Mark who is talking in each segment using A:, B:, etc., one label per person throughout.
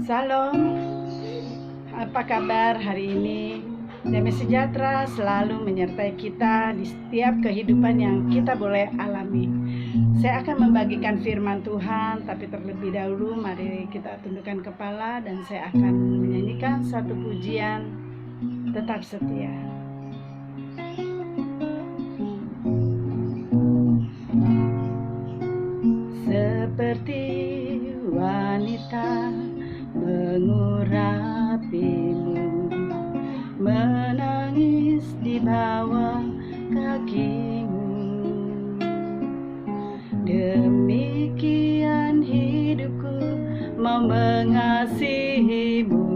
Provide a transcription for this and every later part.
A: Salam, apa kabar hari ini? Damai sejahtera selalu menyertai kita di setiap kehidupan yang kita boleh alami. Saya akan membagikan firman Tuhan, tapi terlebih dahulu mari kita tundukkan kepala dan saya akan menyanyikan satu pujian, Tetap Setia. Seperti wanita mengurapimu, menangis di bawah kakimu. Demikian hidupku mau mengasihimu,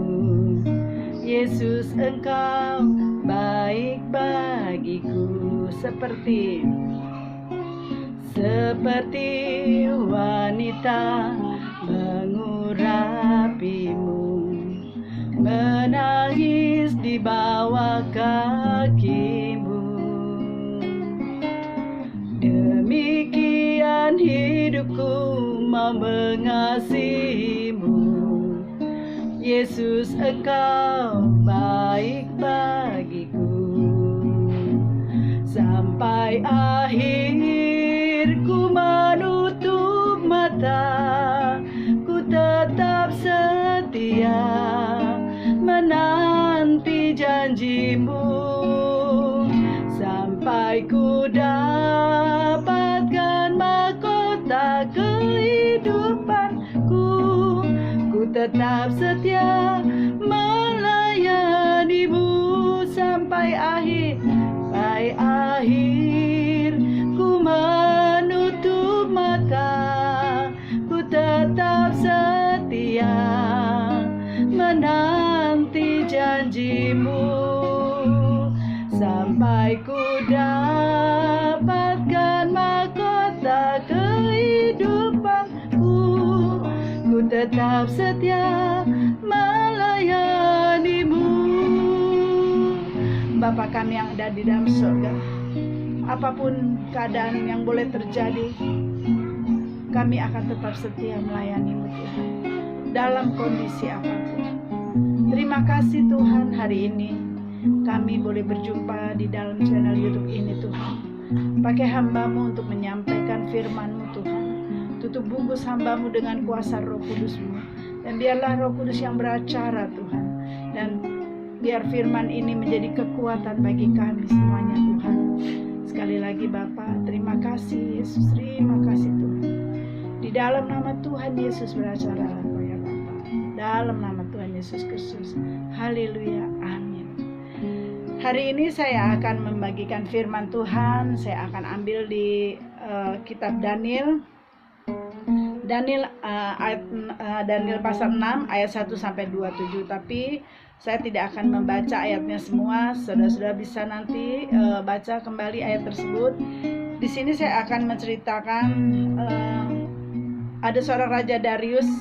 A: Yesus, Engkau baik bagiku. Seperti wanita mengurapimu, menangis di bawah kakimu. Demikian hidupku mau mengasihimu, Yesus, Engkau baik bagiku. Sampai akhir ku menutup mata, ku tetap setia menanti janjimu, sampai ku dapatkan mahkota kehidupanku. Ku tetap setia melayanimu sampai akhir. Sampai akhir ku menutup mata, ku tetap setia menanti janjimu, sampai ku dapatkan mahkota kehidupanku. Ku tetap setia melayanimu. Bapa kami yang ada di dalam surga, apapun keadaan yang boleh terjadi, kami akan tetap setia melayani-Mu Tuhan, dalam kondisi apapun. Terima kasih Tuhan, hari ini kami boleh berjumpa di dalam channel YouTube ini Tuhan. Pakai hamba-Mu untuk menyampaikan firman-Mu Tuhan. Tutup bungkus hamba-Mu dengan kuasa Roh Kudus-Mu, dan biarlah Roh Kudus yang beracara Tuhan, dan biar firman ini menjadi kekuatan bagi kami semuanya Tuhan. Sekali lagi Bapa, terima kasih Yesus, terima kasih Tuhan. Di dalam nama Tuhan Yesus beracara ya Bapa. Dalam nama Tuhan Yesus Kristus. Haleluya, amin. Hari ini saya akan membagikan firman Tuhan. Saya akan ambil di kitab Daniel. Daniel pasal 6 ayat 1 sampai 27, tapi saya tidak akan membaca ayatnya semua. Saudara-saudara bisa nanti baca kembali ayat tersebut. Di sini saya akan menceritakan ada seorang Raja Darius,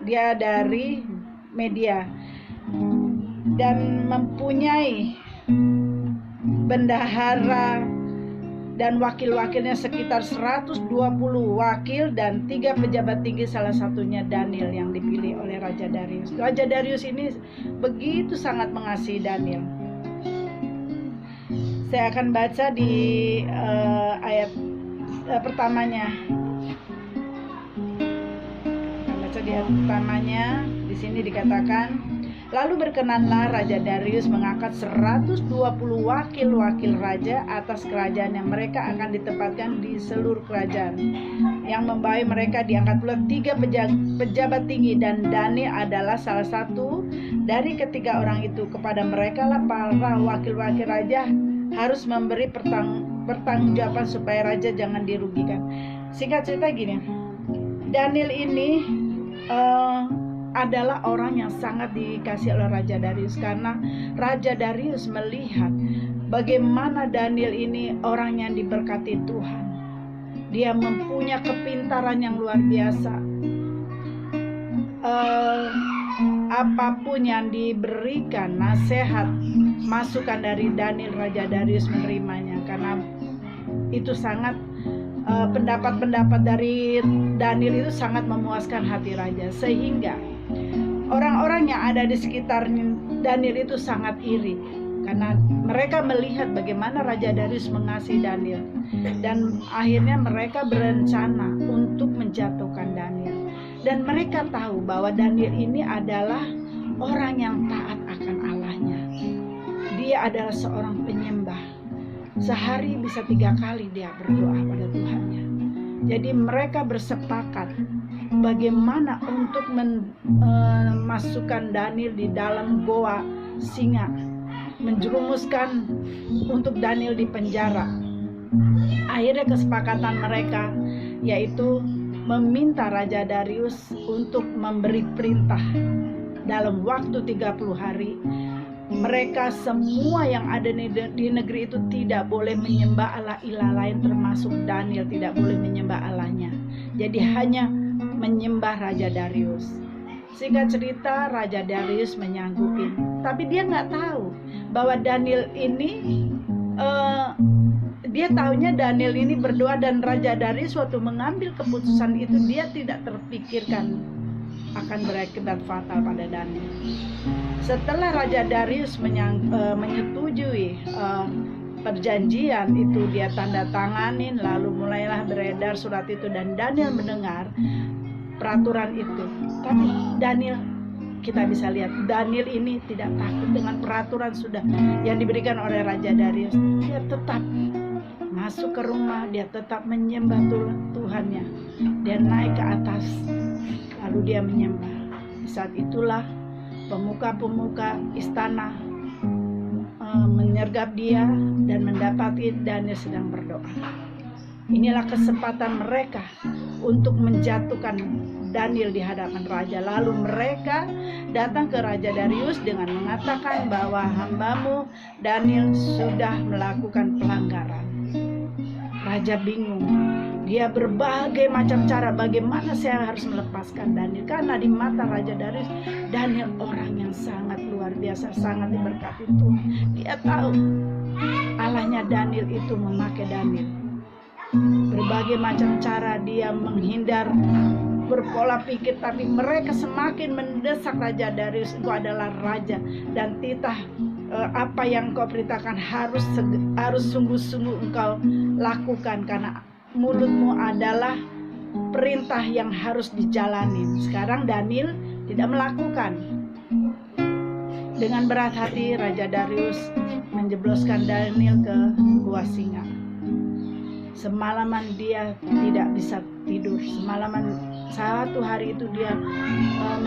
A: dia dari Media dan mempunyai bendahara dan wakil-wakilnya sekitar 120 wakil dan 3 pejabat tinggi, salah satunya Daniel yang dipilih oleh Raja Darius. Raja Darius ini begitu sangat mengasihi Daniel. Saya akan baca di ayat pertamanya. Di ayat pertamanya di sini dikatakan, lalu berkenanlah Raja Darius mengangkat 120 wakil-wakil raja atas kerajaan yang mereka akan ditempatkan di seluruh kerajaan. Yang membawahi mereka diangkat pula 3 pejabat tinggi, dan Daniel adalah salah satu dari ketiga orang itu. Kepada mereka lah para wakil-wakil raja harus memberi pertanggungjawaban supaya raja jangan dirugikan. Singkat cerita gini, Daniel ini adalah orang yang sangat dikasih oleh Raja Darius, karena Raja Darius melihat bagaimana Daniel ini orang yang diberkati Tuhan. Dia mempunyai kepintaran yang luar biasa. Apapun yang diberikan nasihat, masukan dari Daniel, Raja Darius menerimanya, karena itu sangat pendapat-pendapat dari Daniel itu sangat memuaskan hati raja, sehingga Orang-orang yang ada di sekitar Daniel itu sangat iri, karena mereka melihat bagaimana Raja Darius mengasihi Daniel, dan akhirnya mereka berencana untuk menjatuhkan Daniel. Dan mereka tahu bahwa Daniel ini adalah orang yang taat akan Allahnya. Dia adalah seorang penyembah. Sehari bisa 3 kali dia berdoa pada Tuhannya. Jadi mereka bersepakat bagaimana untuk memasukkan Daniel di dalam goa singa, menjerumuskan untuk Daniel di penjara. Akhirnya kesepakatan mereka yaitu meminta Raja Darius untuk memberi perintah dalam waktu 30 hari. Mereka semua yang ada di negeri itu tidak boleh menyembah Allah-ilah lain, termasuk Daniel tidak boleh menyembah Allahnya. Jadi hanya menyembah Raja Darius. Singkat cerita, Raja Darius menyanggupin, tapi dia nggak tahu bahwa Daniel ini dia tahunya Daniel ini berdoa, dan Raja Darius waktu mengambil keputusan itu dia tidak terpikirkan akan berakibat fatal pada Daniel. Setelah Raja Darius menyetujui perjanjian itu, dia tanda tanganin, lalu mulailah beredar surat itu, dan Daniel mendengar peraturan itu. Tapi Daniel, kita bisa lihat Daniel ini tidak takut dengan peraturan sudah yang diberikan oleh Raja Darius. Dia tetap masuk ke rumah, dia tetap menyembah Tuhannya. Dia naik ke atas, lalu dia menyembah. Saat itulah pemuka-pemuka istana menyergap dia dan mendapati Daniel sedang berdoa. Inilah kesempatan mereka untuk menjatuhkan Daniel di hadapan raja. Lalu mereka datang ke Raja Darius dengan mengatakan bahwa hambamu Daniel sudah melakukan pelanggaran. Raja bingung. Dia berbagai macam cara bagaimana saya harus melepaskan Daniel, karena di mata Raja Darius, Daniel orang yang sangat luar biasa, sangat diberkati Tuhan. Dia tahu Allahnya Daniel itu memakai Daniel. Berbagai macam cara dia menghindar, berpola pikir, tapi mereka semakin mendesak Raja Darius. Itu adalah raja, dan titah apa yang kau perintahkan harus sungguh-sungguh engkau lakukan, karena mulutmu adalah perintah yang harus dijalani. Sekarang Daniel tidak melakukan. Dengan berat hati Raja Darius menjebloskan Daniel ke gua singa. Semalaman dia tidak bisa tidur. Semalaman, satu hari itu dia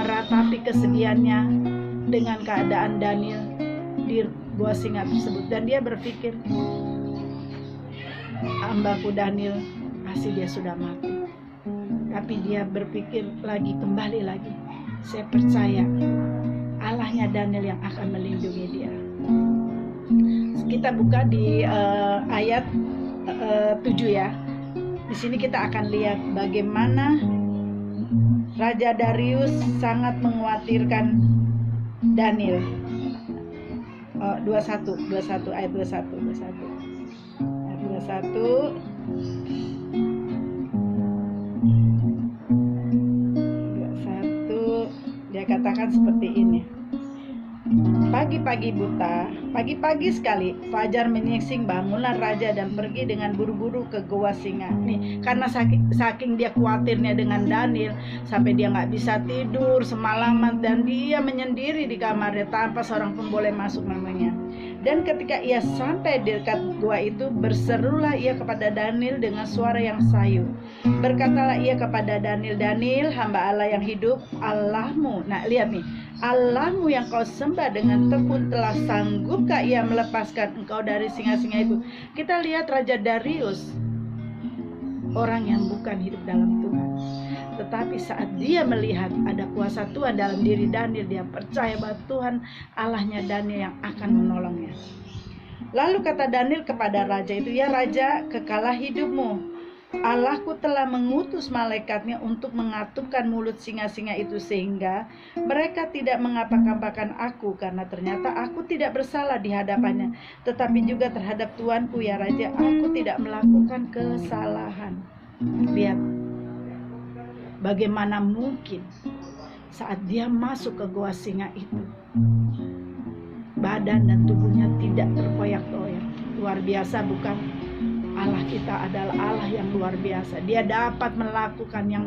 A: meratapi kesedihannya dengan keadaan Daniel di gua singa tersebut, dan dia berpikir, hambaku Daniel pasti dia sudah mati. Tapi dia berpikir lagi, kembali lagi, saya percaya Allahnya Daniel yang akan melindungi dia. Kita buka di ayat 7 ya. Di sini kita akan lihat bagaimana Raja Darius sangat mengkhawatirkan Daniel. 21 ayat 21. Ayat 21. Dia katakan seperti ini. Pagi-pagi buta, pagi-pagi sekali, fajar menyingsing, bangunlah raja dan pergi dengan buru-buru ke gua singa. Nih, karena saking dia khawatirnya dengan Daniel, sampai dia nggak bisa tidur semalaman, dan dia menyendiri di kamarnya tanpa seorang pun boleh masuk namanya. Dan ketika ia sampai di dekat gua itu, berserulah ia kepada Daniel dengan suara yang sayu. Berkatalah ia kepada Daniel, Daniel, hamba Allah yang hidup, Allahmu. Nah, lihat nih, Allahmu yang kau sembah dengan tekun telah sanggupkah ia melepaskan engkau dari singa-singa itu? Kita lihat Raja Darius, orang yang bukan hidup dalam Tuhan. Tetapi saat dia melihat ada kuasa Tuhan dalam diri Daniel, dia percaya bahwa Tuhan Allahnya Daniel yang akan menolongnya. Lalu kata Daniel kepada raja itu, ya raja, kekalah hidupmu. Allahku telah mengutus malaikatnya untuk mengatupkan mulut singa-singa itu, sehingga mereka tidak mengapa-ngapakan aku, karena ternyata aku tidak bersalah di hadapannya. Tetapi juga terhadap Tuanku, ya raja, aku tidak melakukan kesalahan. Lihat bagaimana mungkin saat dia masuk ke gua singa itu, badan dan tubuhnya tidak terkoyak-koyak. Luar biasa bukan? Allah kita adalah Allah yang luar biasa. Dia dapat melakukan yang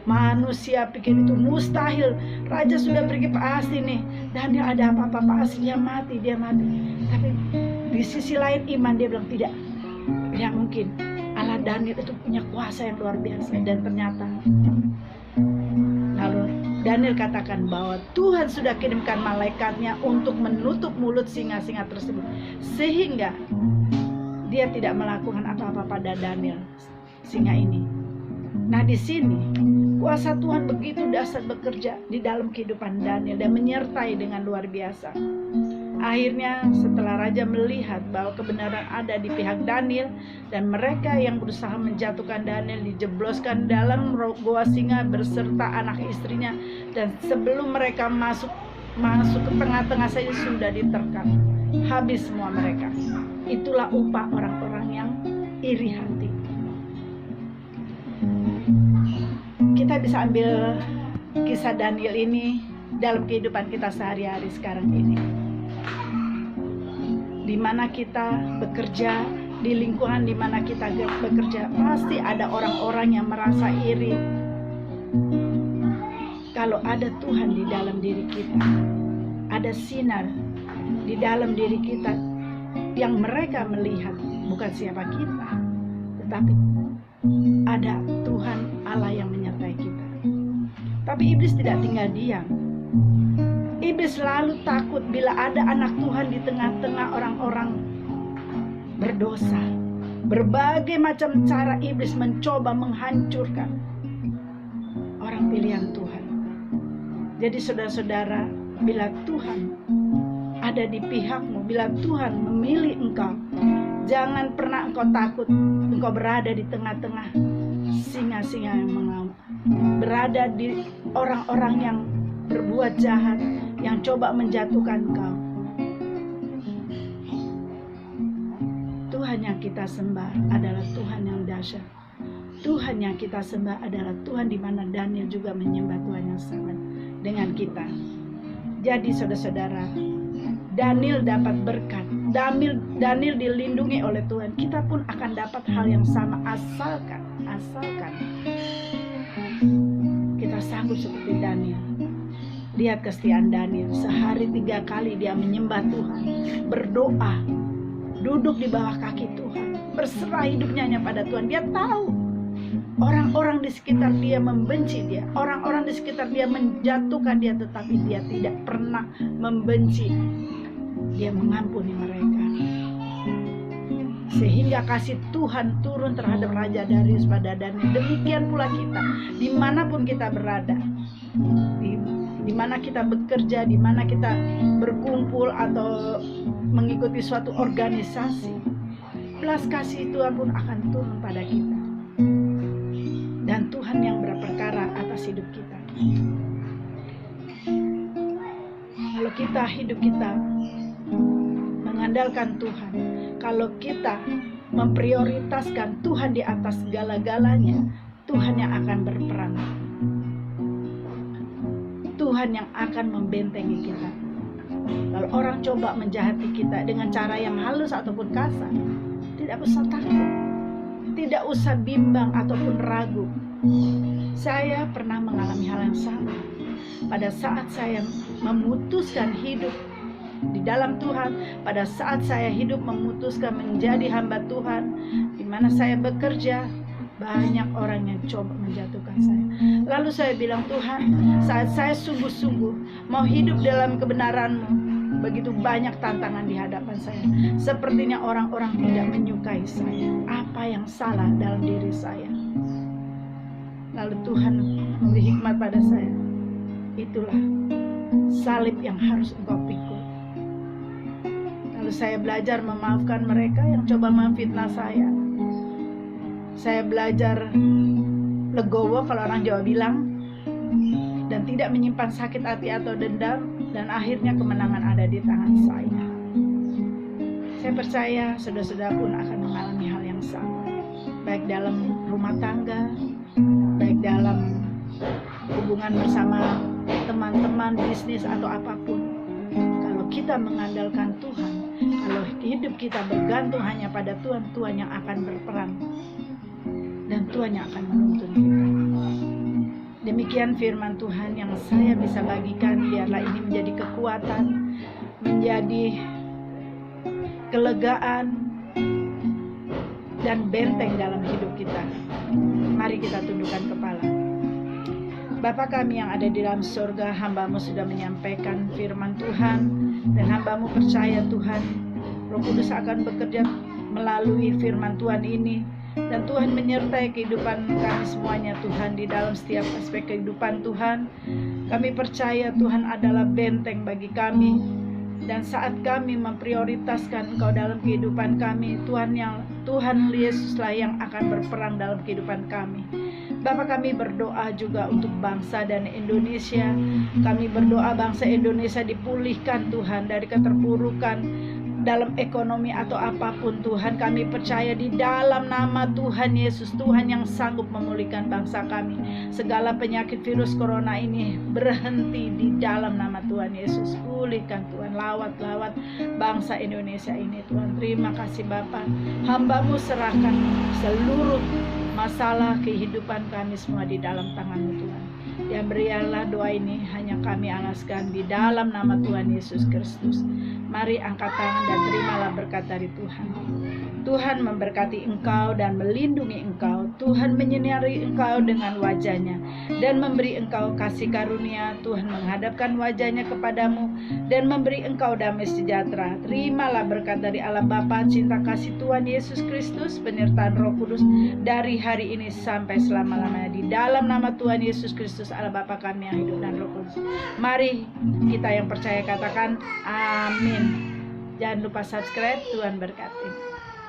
A: manusia pikir itu mustahil. Raja sudah pergi pasti nih, Daniel ada apa-apa pasti dia mati. Tapi di sisi lain iman dia bilang tidak mungkin. Allah Daniel itu punya kuasa yang luar biasa. Dan ternyata lalu Daniel katakan bahwa Tuhan sudah kirimkan malaikatnya untuk menutup mulut singa-singa tersebut, sehingga dia tidak melakukan apa-apa pada Daniel, singa ini. Nah, di sini kuasa Tuhan begitu dahsyat bekerja di dalam kehidupan Daniel dan menyertai dengan luar biasa. Akhirnya setelah raja melihat bahwa kebenaran ada di pihak Daniel dan mereka yang berusaha menjatuhkan Daniel dijebloskan dalam gua singa beserta anak istrinya, dan sebelum mereka masuk ke tengah-tengah saja sudah diterkam. Habis semua mereka. Itulah upah orang-orang yang iri hati. Kita bisa ambil kisah Daniel ini dalam kehidupan kita sehari-hari sekarang ini, di mana kita bekerja, di lingkungan di mana kita bekerja, pasti ada orang-orang yang merasa iri. Kalau ada Tuhan di dalam diri kita, ada sinar di dalam diri kita yang mereka melihat, bukan siapa kita, tetapi ada Tuhan Allah yang menyertai kita. Tapi iblis tidak tinggal diam. Iblis selalu takut bila ada anak Tuhan di tengah-tengah orang-orang berdosa. Berbagai macam cara iblis mencoba menghancurkan orang pilihan Tuhan. Jadi saudara-saudara, bila Tuhan ada di pihakmu, bila Tuhan memilih engkau, jangan pernah engkau takut. Engkau berada di tengah-tengah singa-singa yang mengamuk, berada di orang-orang yang berbuat jahat, yang coba menjatuhkan engkau. Tuhan yang kita sembah adalah Tuhan yang dahsyat. Tuhan yang kita sembah adalah Tuhan di mana Daniel juga menyembah Tuhan yang sama dengan kita. Jadi saudara-saudara, Daniel dapat berkat, Daniel dilindungi oleh Tuhan. Kita pun akan dapat hal yang sama asalkan kita sanggup seperti Daniel. Lihat kesetiaan Daniel, sehari 3 kali dia menyembah Tuhan, berdoa, duduk di bawah kaki Tuhan, berserah hidupnya hanya pada Tuhan. Dia tahu orang-orang di sekitar dia membenci dia, orang-orang di sekitar dia menjatuhkan dia, tetapi dia tidak pernah membenci. Dia mengampuni mereka, sehingga kasih Tuhan turun terhadap Raja Darius pada Daniel. Demikian pula kita, dimanapun kita berada, di mana kita bekerja, di mana kita berkumpul atau mengikuti suatu organisasi, belas kasih Tuhan pun akan turun pada kita, dan Tuhan yang berperkara atas hidup kita. Kalau kita hidup kita mengandalkan Tuhan, kalau kita memprioritaskan Tuhan di atas segala-galanya, Tuhan yang akan berperan, Tuhan yang akan membentengi kita. Kalau orang coba menjahati kita dengan cara yang halus ataupun kasar, tidak usah takut, tidak usah bimbang ataupun ragu. Saya pernah mengalami hal yang sama pada saat saya memutuskan hidup di dalam Tuhan, pada saat saya hidup memutuskan menjadi hamba Tuhan, di mana saya bekerja, banyak orang yang coba menjatuhkan saya. Lalu saya bilang, Tuhan, saat saya sungguh-sungguh mau hidup dalam kebenaran-Mu, begitu banyak tantangan di hadapan saya. Sepertinya orang-orang tidak menyukai saya. Apa yang salah dalam diri saya? Lalu Tuhan memberi hikmat pada saya. Itulah salib yang harus engkau pikul. Lalu saya belajar memaafkan mereka yang coba memfitnah saya. Saya belajar legowo, kalau orang Jawa bilang, dan tidak menyimpan sakit hati atau dendam, dan akhirnya kemenangan ada di tangan saya. Saya percaya saudara-saudara pun akan mengalami hal yang sama, baik dalam rumah tangga, baik dalam hubungan bersama teman-teman, bisnis atau apapun. Kalau kita mengandalkan Tuhan, kalau hidup kita bergantung hanya pada Tuhan, Tuhan yang akan berperan dan Tuhan yang akan menuntun kita. Demikian firman Tuhan yang saya bisa bagikan. Biarlah ini menjadi kekuatan, menjadi kelegaan dan benteng dalam hidup kita. Mari kita tundukkan kepala. Bapa kami yang ada di dalam surga, hamba-Mu sudah menyampaikan firman Tuhan, dan hamba-Mu percaya Tuhan, Roh Kudus akan bekerja melalui firman Tuhan ini, dan Tuhan menyertai kehidupan kami semuanya Tuhan, di dalam setiap aspek kehidupan Tuhan. Kami percaya Tuhan adalah benteng bagi kami, dan saat kami memprioritaskan Engkau dalam kehidupan kami, Tuhan Yesuslah yang akan berperang dalam kehidupan kami. Bapa, kami berdoa juga untuk bangsa dan Indonesia. Kami berdoa bangsa Indonesia dipulihkan Tuhan dari keterpurukan dalam ekonomi atau apapun Tuhan. Kami percaya di dalam nama Tuhan Yesus, Tuhan yang sanggup memulihkan bangsa kami. Segala penyakit virus corona ini berhenti di dalam nama Tuhan Yesus. Pulihkan Tuhan, lawat bangsa Indonesia ini Tuhan. Terima kasih Bapa. Hamba-Mu serahkan seluruh masalah kehidupan kami semua di dalam tangan-Mu Tuhan. Dan berilah doa ini hanya kami alaskan di dalam nama Tuhan Yesus Kristus. Mari angkat tangan dan terimalah berkat dari Tuhan. Tuhan memberkati engkau dan melindungi engkau. Tuhan menyinari engkau dengan wajah-Nya dan memberi engkau kasih karunia. Tuhan menghadapkan wajah-Nya kepadamu dan memberi engkau damai sejahtera. Terimalah berkat dari Allah Bapa, cinta kasih Tuhan Yesus Kristus, penyertaan Roh Kudus dari hari ini sampai selama-lamanya. Di dalam nama Tuhan Yesus Kristus, Allah Bapa kami yang hidup dan Roh Kudus. Mari kita yang percaya katakan amin. Jangan lupa subscribe. Tuhan berkati.